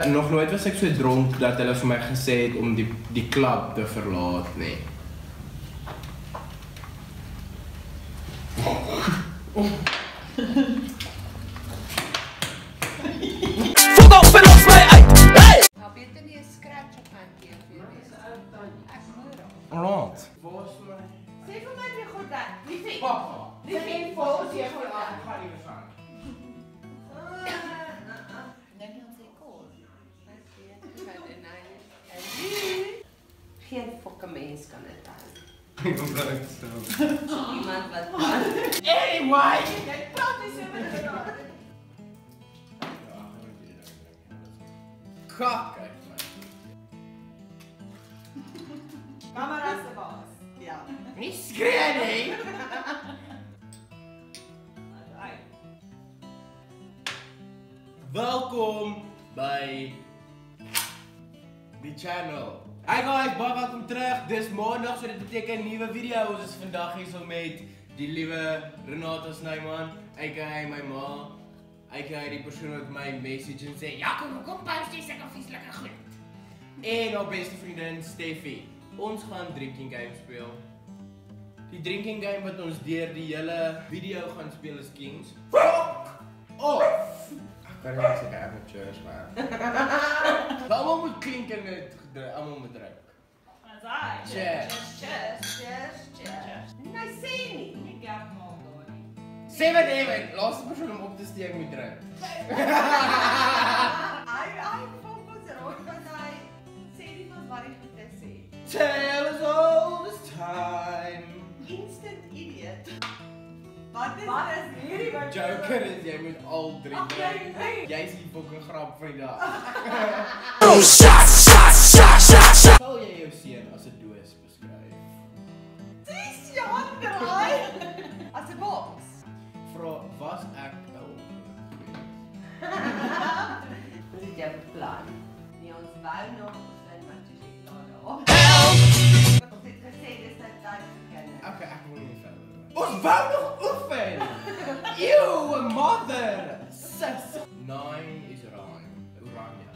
Nog nooit was ek so dronk dat hulle vir my gesê het om die klub te verlaat, nee. Fuck off en los my uit! Hey! Nou beter nie 'n scratch op my tee vir jou wees. Ek moet raak. Alright. Waar is my? Sê vir my die gordyn. Liefie. Papa. Liefie, volgens jy Ek gaan nie meer gaan. Dink jy ons sê kol? Geen fokke mens kan dit hou. Ek kom daar uit stel. Iemand wat kan. Anyway! Jy praat nie so met my. Kak uit my. Kamera se baas. Ja. Nie skree nie! Welkom by die channel. Hi guys, baie welkom terug. Dis maandag, so dit beteken nuwe video. Ons is vandag hier so met die liewe Renata Snyman, aka my ma, aka die persoon wat my message en sê, "Ja, kom post jy sulke vieslike goed." En haar beste vriendin Steffi. Ons gaan drinking game speel. Die drinking game wat ons deur die hele video gaan speel is Kings. Fuck off! Kan nie sê amateurs man. Almal moet klink en almal moet drink. Cheers. Cheers. Nee, sê nie. Nie gap maak daar nie. Sê wat even, laaste persoon om op te steek moet drink. Hy fokus erop want hy sê nie van wat hy goed sê. Tell us all this time. Instant idiot. Wat is hierdie wat Joker is, jy moet al drie drink. Jy is die fucking grap van die dag. Sal jy jou seun as 'n doos beskryf? Dis Jan draai. As 'n boks. Vra, was ek 'n Wat is jou plan? Nee, ons wou nog in wat jy sê klaar. Ons het gesê dis tyd vir kinders. Okay, ek wil nie verder. Ons wou nog oefen! Ew, mother! Sis! 9 is rhyme. Oranje.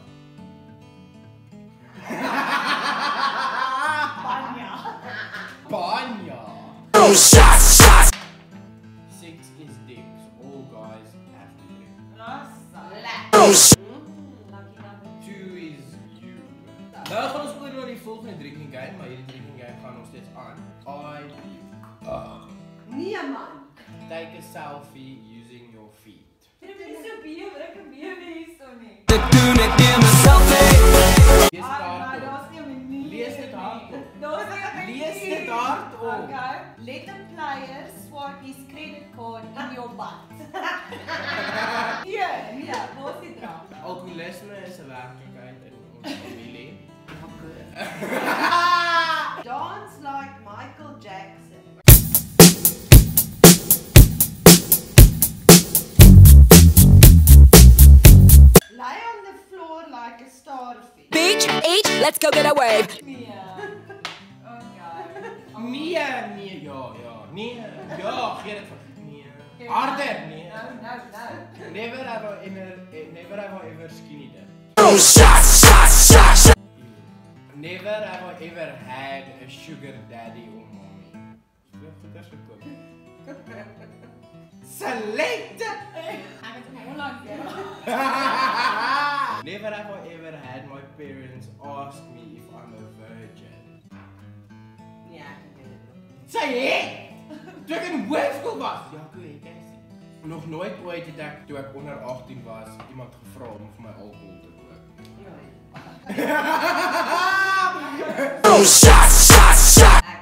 Banya. 6 is dick, so all guys have to drink. Lucky number 2 is you. Nou gaan ons oor na die volgende drinking game, maar hierdie drinking game gaan nog steeds aan. Nee man. Take a selfie using your feet. Dit is so bewe, ek kan bewe hierso nie. Lees dit hardop. Daar's nie 'n manier. Lees dit hardop. Daar's nie 'n manier. Lees dit hardop. Okay. Let the player swipe his credit card in your butt. Ja, wat is dit? Alkoholisme is 'n werklikheid in ons familie. Dance like Michael Jackson. Lie on the floor like a starfish. Beach, eat, let's go get a wave. Nee. Okay. Nee, ja. Nee. Ja, gee dit vir. Nee. Harder, nee. No. Never have I ever skinny dip. Never have I ever had a sugar daddy or mommy. Dit is goed Select! Ek het hom al lank weer. Never have I ever had my parents ask me if I'm a virgin. Nee, ek het dit. Sê jy? Toe ek in hoërskool was. Ja, ek ken dit. Nog nooit ooit het ek toe ek onder 18 was iemand gevra om vir my alkohol te koop. Ek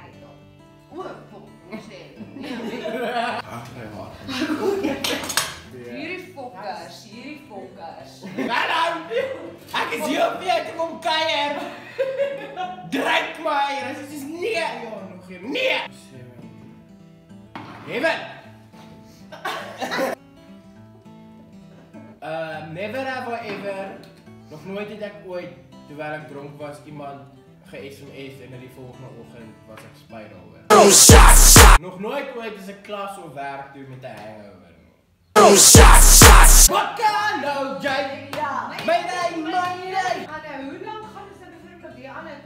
het hom. O, kom sê. Ag, nee, maar. Hierdie fokkers. Hallo! Ek is hier om weer te kom kuier. Drink my. Dit is nee. Ja, nog geen. Nee. Even. Never have I ever. Nog nooit het ek ooit terwyl ek dronk was iemand ge-SMS en die volgende oggend was ek spyt daaroor. Nog nooit ooit is ek klas of werk toe met 'n hangover. What kind of J? Ja, My name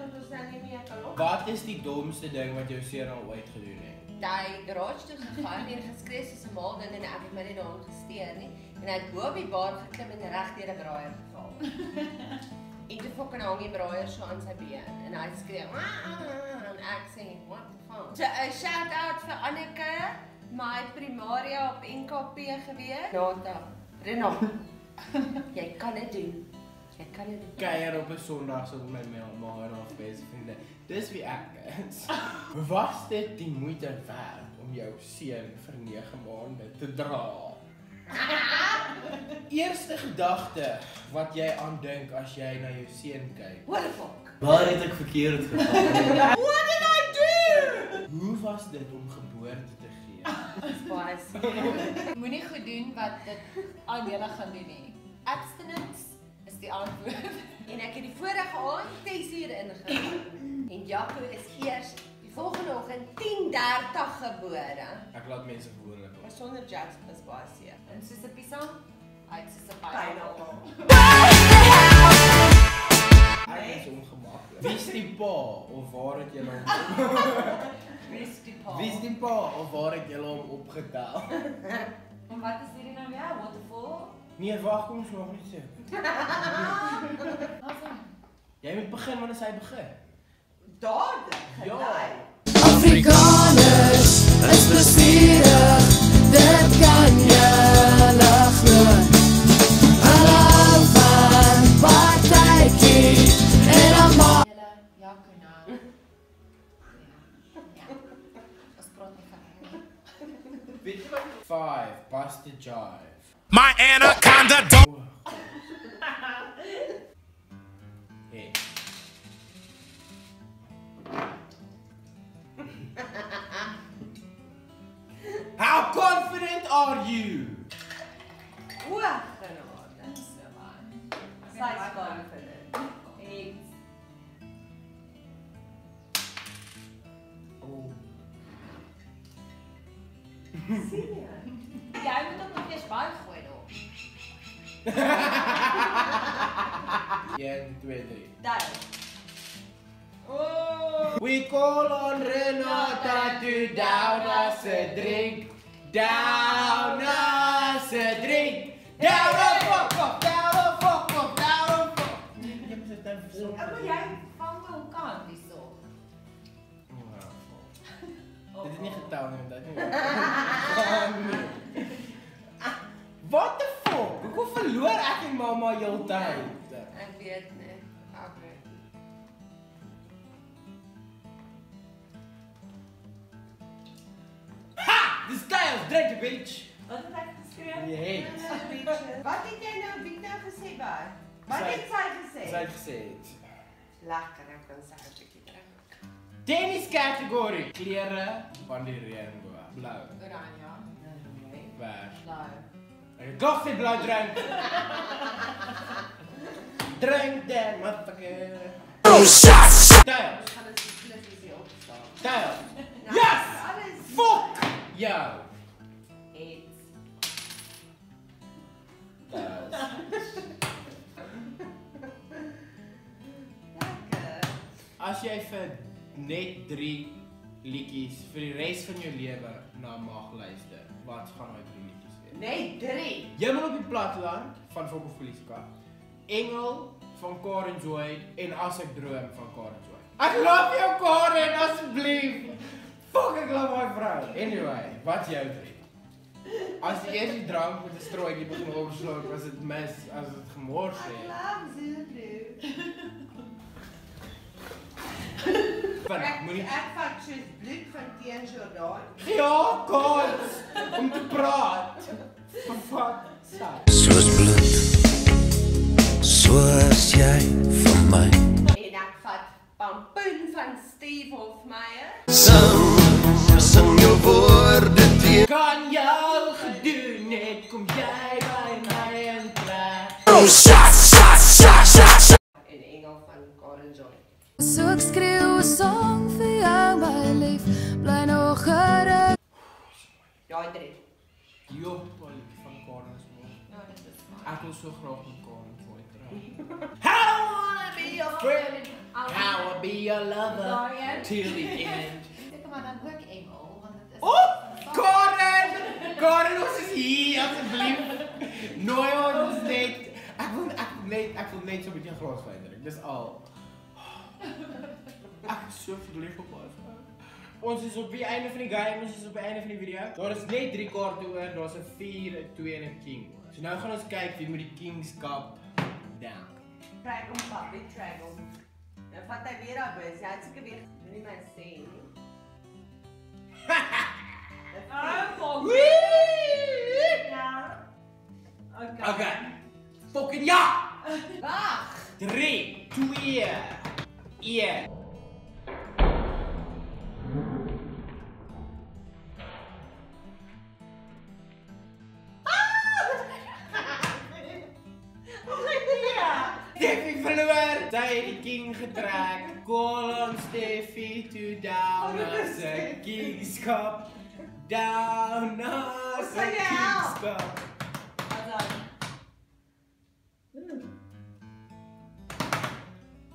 want ons nou nie meer kan op. Wat is die domste ding wat jou seun al ooit gedoen het? Daai garage toe gegaan en geskree soos 'n mal ding en ek het my nie daarin gesteer nie. En hy het bo op die bar geklim en reg deur 'n braaier geval. En toe fucking hang die braaier so aan sy been en hy skree en ek sê what the fuck. So 'n shout out vir Anneke, my primaria op NKP gewees. Nata, Renat. Jy kan dit doen. Jy kan dit doen. Kuier op 'n Sondag so met my ma en haar beste vriende. Dis wie ek is. Was dit die moeite werd om jou seun vir 9 maande te dra? Eerste gedagte wat jy aan dink as jy na jou seun kyk. What the fuck? Waar het ek verkeerd gegaan? What did I do? Hoe was dit om geboorte te gee? Dis baie seer. Moenie goed doen wat dit aan julle gaan doen nie. Abstinence is die antwoord. En ek het die vorige aand 6:00 ingegaan. En Jaco is eers die volgende oggend 10:30 gebore. Ek laat mense gewoonlik op. Maar sonder jazz is baie seer. En soos 'n pisang, hy het soos 'n pineappel. Hy is ongemaklik. Wie is die pa of waar het julle hom? Wie is die pa? Wie is die pa of waar het julle hom opgetel? En wat is hierdie nou weer? Waterfall? Nee, wag, kom ons nog nie sê. Jy moet begin wanneer hy begin. Dadelik. Ja. Afrikaners is plesierig, dit kan julle glo. Hulle hou van partytjie en almal. Julle, Jaco nou. Ja. Ons praat nie van nie. Weet jy wat? 5, Bust the Jive. My anaconda don't. Hey. How confident are you? O, genade. So baie. Sy's confident. It's Oh. sien jy? Jy moet ook nog eers baie gooi nog. 1, 2, 3. Daar. Oh. We call on Renata to down us a drink. Down us a drink. Down a fuck up, down a fuck up, down a fuck. Maar jy vang my ook aan hierso. Dit is nie getel nie, dat nie. What the fuck? Hoekom verloor ek en mamma heeltyd? Ek weet nie. Okay. Ha! Dis styles, drink die bitch. Wat het ek geskryf? Jy het. Wat het jy nou wie nou gesê baie? Wat Sy- het sy gesê? Sy het gesê het. Lekker, ek kan sy 'n bietjie drink. Tennis category. Klere van die reënboog. Blou. Oranje. Nee. Waar? Blou. Ek het koffie blou drink. Drink dan, motherfucker. Oh, shots! Styles. Ons gaan dit split hier opstaan. Styles. Nou, Yes! Alles Fuck! Jou. het. Styles. Lekker. As jy vir net 3 liedjies vir die res van jou lewe na mag luister, wat gaan daai 3 liedjies wees? Nee, 3. Hemel op die platteland van Fokol Polisiekar, Engel van Karen Joy en As ek droom van Karen Joy. Ek love jou Karen, asseblief. Fuck, ek love my vrou. Anyway, wat jou 3? As die eerste drank met 'n strooitjie begin opslok, was dit mis as dit gemors het. Love Zulu. Vinnig, moenie Ek vat soos bloed van teen Jordan. ja, kans om te praat. Fuck, sap. Soos bloed, soos jy vir my. En ek vat Pampoen van Steve Hofmeyer. Sing jou woorde teen. Kan jy al gedoen het, kom jy by my en plek. Oh, shots, shots, shots, shots. En Engel van Karen Joy. So ek skreeu 'n sang vir jou my lief, bly nog gerus. Daai 3. Jo, Polly van Karen is mooi. Ja, dit is maar. Ek wil so graag met Karen Joy praat. I don't wanna be your friend. How I be be your lover Darian. till the end. Ek maar dan ook Engel, want dit is Karen! Karen, ons is hier, asseblief. Nooi ons net. Ek wil net so 'n bietjie glas verder. Dis al. Ek is so verlief op haar. Ons is op die einde van die game, ons is op die einde van die video. Daar is net 3 kaarte oor, daar's 'n 4, 'n 2 en 'n king. So nou gaan ons kyk wie moet die kingskap down. Trek hom papi, trek hom. Nou vat hy weer daar bus. Hy het seker weer nie my sê nie. Okay. Fucking ja! Wag! 3, 2, 1. Steffi verloor! Sy het die king getrek. Call on Steffi to down as a kingskap. Down as a kingskap.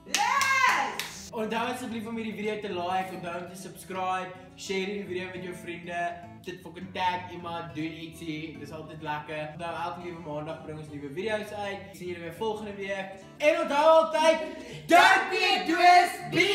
Yes! Onthou asseblief om hierdie video te like, onthou om te subscribe, share hierdie video met jou vriende, dit fucking tag iemand, doen ietsie, dis altyd lekker. Onthou elke liewe maandag bring ons nuwe video's uit. Sien julle weer volgende week. En onthou altyd, don't be a twist, be